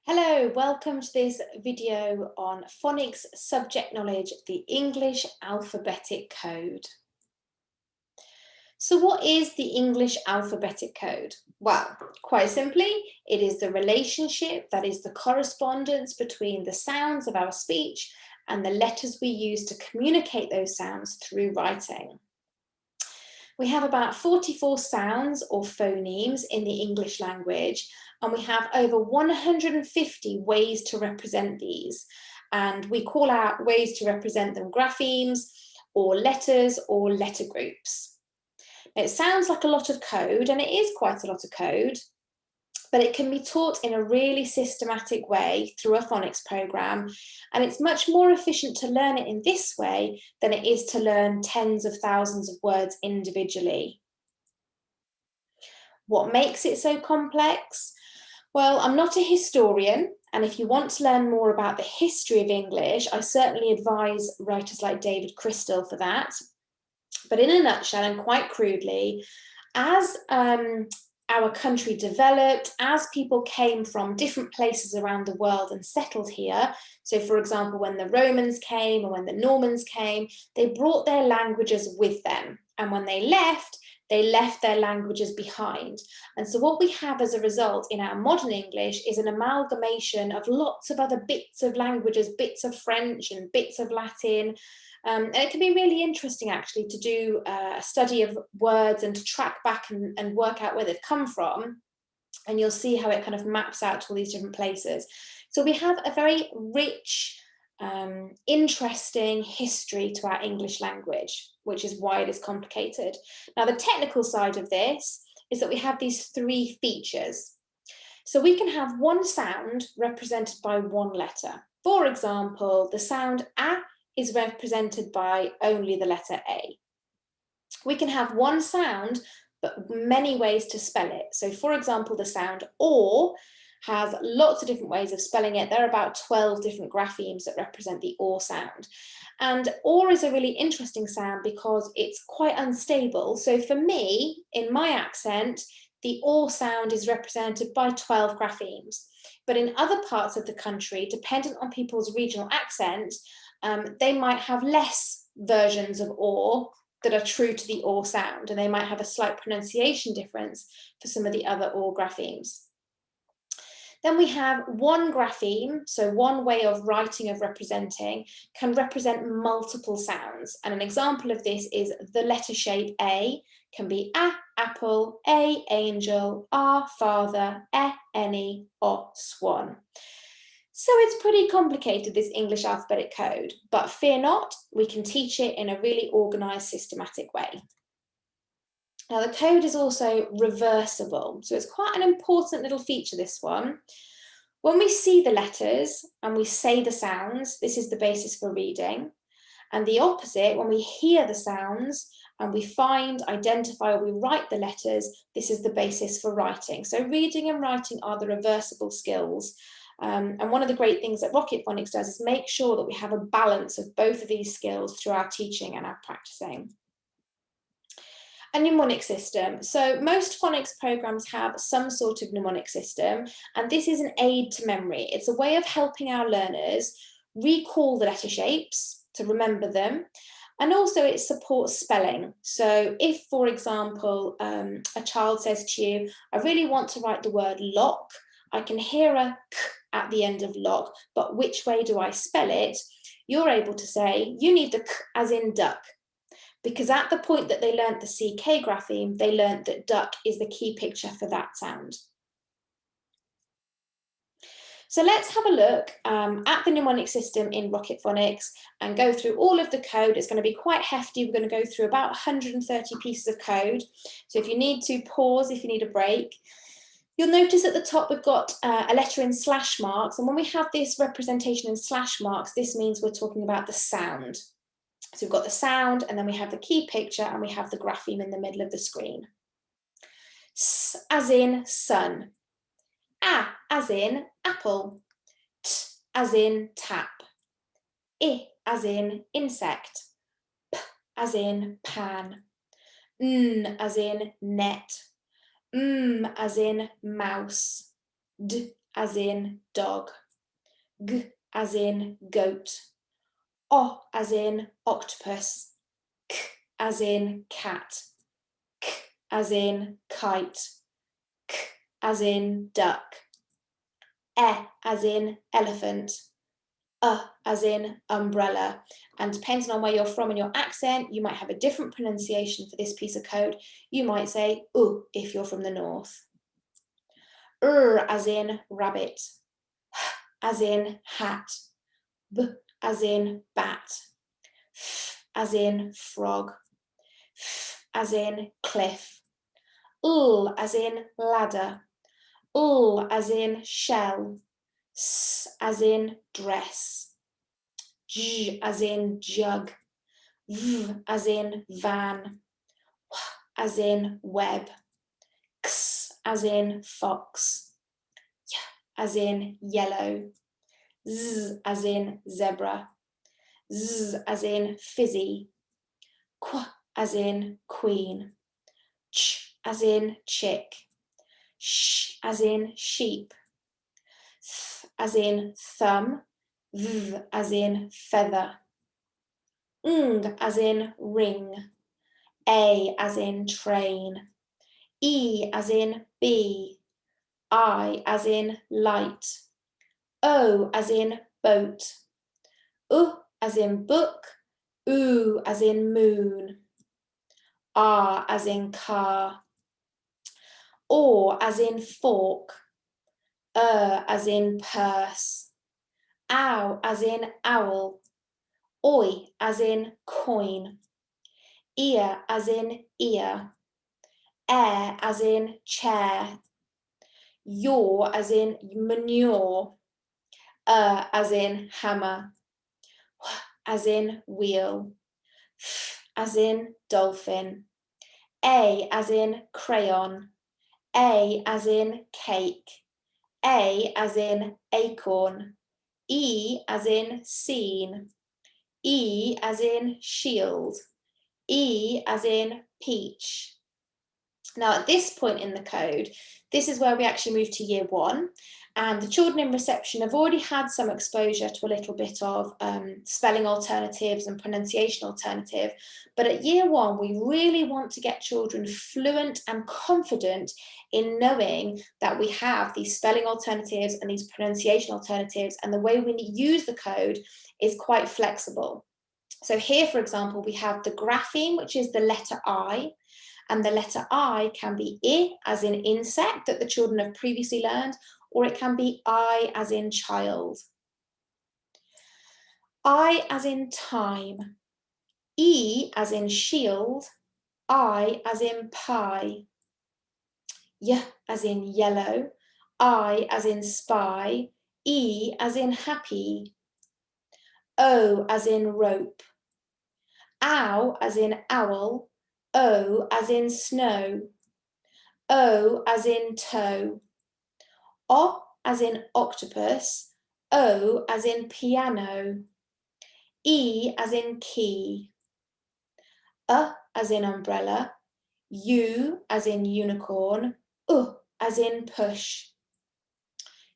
Hello, welcome to this video on Phonics Subject Knowledge, the English Alphabetic Code. So what is the English Alphabetic Code? Well, quite simply, it is the relationship, that is the correspondence between the sounds of our speech and the letters we use to communicate those sounds through writing. We have about 44 sounds or phonemes in the English language, and we have over 150 ways to represent these. And we call out ways to represent them graphemes or letters or letter groups. It sounds like a lot of code, and it is quite a lot of code, but it can be taught in a really systematic way through a phonics program, and it's much more efficient to learn it in this way than it is to learn tens of thousands of words individually. What makes it so complex? Well, I'm not a historian, and if you want to learn more about the history of English, I certainly advise writers like David Crystal for that. But in a nutshell, and quite crudely, as our country developed, as people came from different places around the world and settled here, so for example, when the Romans came or when the Normans came, they brought their languages with them. And when they left their languages behind. And so what we have as a result in our modern English is an amalgamation of lots of other bits of languages, bits of French and bits of Latin. And it can be really interesting actually to do a study of words and to track back and work out where they've come from. And you'll see how it kind of maps out to all these different places. So we have a very rich, interesting history to our English language, which is why it is complicated. Now, the technical side of this is that we have these three features. So we can have one sound represented by one letter. For example, the sound A is represented by only the letter A. We can have one sound, but many ways to spell it. So for example, the sound OR has lots of different ways of spelling it. There are about 12 different graphemes that represent the OR sound. And OR is a really interesting sound because it's quite unstable. So for me, in my accent, the OR sound is represented by 12 graphemes. But in other parts of the country, dependent on people's regional accent, they might have less versions of OR that are true to the OR sound, and they might have a slight pronunciation difference for some of the other OR graphemes. Then we have one grapheme, so one way of writing, of representing, can represent multiple sounds. And an example of this is the letter shape A can be A, apple, A, angel, R, father, E, any, O, swan. So it's pretty complicated, this English alphabetic code, but fear not, we can teach it in a really organised, systematic way. Now the code is also reversible, so it's quite an important little feature, this one. When we see the letters and we say the sounds, this is the basis for reading. And the opposite, when we hear the sounds and we find, identify, or we write the letters, this is the basis for writing. So reading and writing are the reversible skills. And one of the great things that Rocket Phonics does is make sure that we have a balance of both of these skills through our teaching and our practicing. A mnemonic system. So most phonics programs have some sort of mnemonic system, and this is an aid to memory. It's a way of helping our learners recall the letter shapes, to remember them, and also it supports spelling. So if, for example, a child says to you, I really want to write the word lock, I can hear a k at the end of lock, but which way do I spell it? You're able to say, you need the k as in duck, because at the point that they learnt the CK grapheme, they learnt that duck is the key picture for that sound. So let's have a look at the mnemonic system in Rocket Phonics and go through all of the code. It's going to be quite hefty. We're going to go through about 130 pieces of code. So if you need to pause, if you need a break. You'll notice at the top we've got a letter in slash marks, and when we have this representation in slash marks, this means we're talking about the sound. So we've got the sound, and then we have the key picture, and we have the grapheme in the middle of the screen. S as in sun. A as in apple. T as in tap. I as in insect. P as in pan. N as in net. As in mouse. D as in dog. G as in goat. O as in octopus. K as in cat. K as in kite. K as in duck. E as in elephant. As in umbrella. And depending on where you're from and your accent, you might have a different pronunciation for this piece of code. You might say if you're from the north. As in rabbit. H as in hat. B as in bat. F as in frog. F as in cliff. L as in ladder. L as in shell. S as in dress. J as in jug. V as in van. W as in web. X as in fox. Y as in yellow. Z as in zebra. Z as in fizzy. Qu as in queen. Ch as in chick. Sh as in sheep. Th as in thumb. V as in feather. Ng as in ring. A as in train. E as in bee. I as in light. O as in boat. U as in book. U as in moon. R as in car. O as in fork. As in purse. Ow as in owl. Oi as in coin. Ear as in ear. Air as in chair. Yaw as in manure. As in hammer. As in wheel. F as in dolphin. A as in crayon. A as in cake. A as in acorn. E as in scene. E as in shield. E as in peach. Now at this point in the code, this is where we actually move to year 1, and the children in reception have already had some exposure to a little bit of spelling alternatives and pronunciation alternative, but at year 1 we really want to get children fluent and confident in knowing that we have these spelling alternatives and these pronunciation alternatives, and the way we use the code is quite flexible. So here, for example, we have the grapheme, which is the letter I, and the letter I can be I as in insect that the children have previously learned, or it can be I as in child. I as in time. E as in shield. I as in pie. Y as in yellow. I as in spy. E as in happy. O as in rope. Ow as in owl. O as in snow. O as in toe. O as in octopus. O as in piano. E as in key. As in umbrella. U as in unicorn. As in push.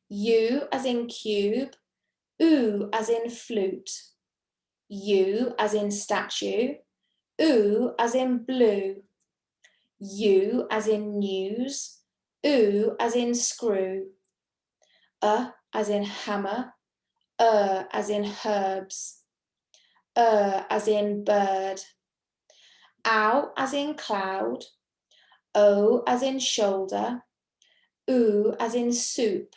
U as in cube. U as in flute. U as in statue. U as in blue. U as in news. U as in screw. As in hammer. As in herbs. As in bird. Ow as in cloud. O as in shoulder. U as in soup.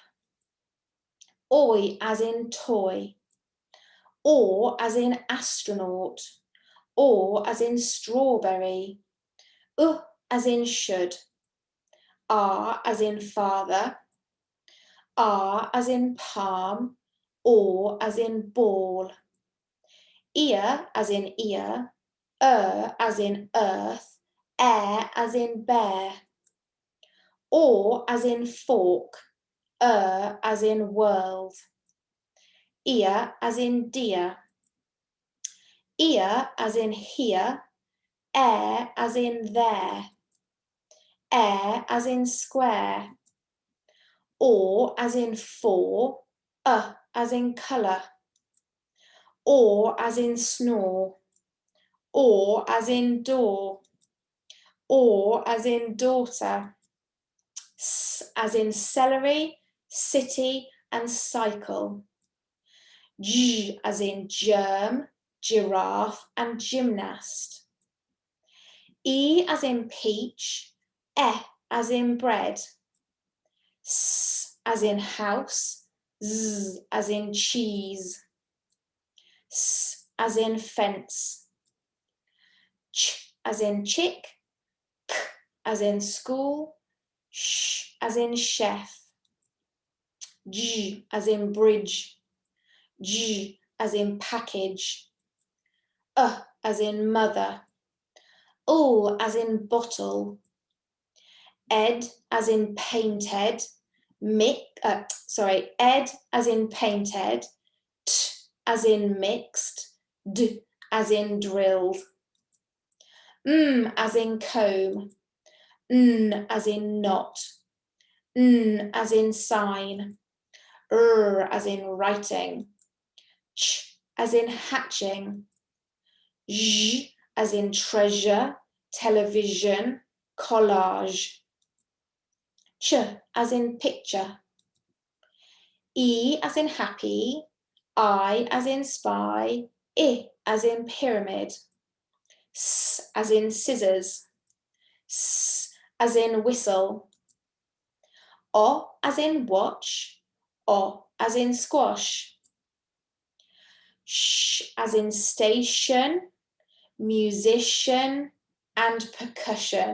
Oi as in toy. Or as in astronaut. Or as in strawberry. As in should. R as in father. R as in palm. Or as in ball. Ear as in ear. As in earth. Air as in bear. Or as in fork. As in world. Ear as in deer. Ear as in here. Air as in there. Air as in square. or as in for, as in colour, or as in snore, or as in door, or as in daughter, s as in celery, city and cycle, j as in germ, giraffe and gymnast, e as in peach, as in bread, s as in house, z as in cheese, s as in fence, ch as in chick, k as in school, sh as in chef, j as in bridge, j as in package, as in mother, as in bottle, ed as in painted, ed as in painted, t as in mixed, d as in drilled, as in comb, n as in not, n as in sign, as in writing, ch as in hatching, j as in treasure, television, collage, ch as in picture, e as in happy, I as in spy, I as in pyramid, s as in scissors, s as in whistle, o as in watch, o as in squash, sh as in station, musician and percussion.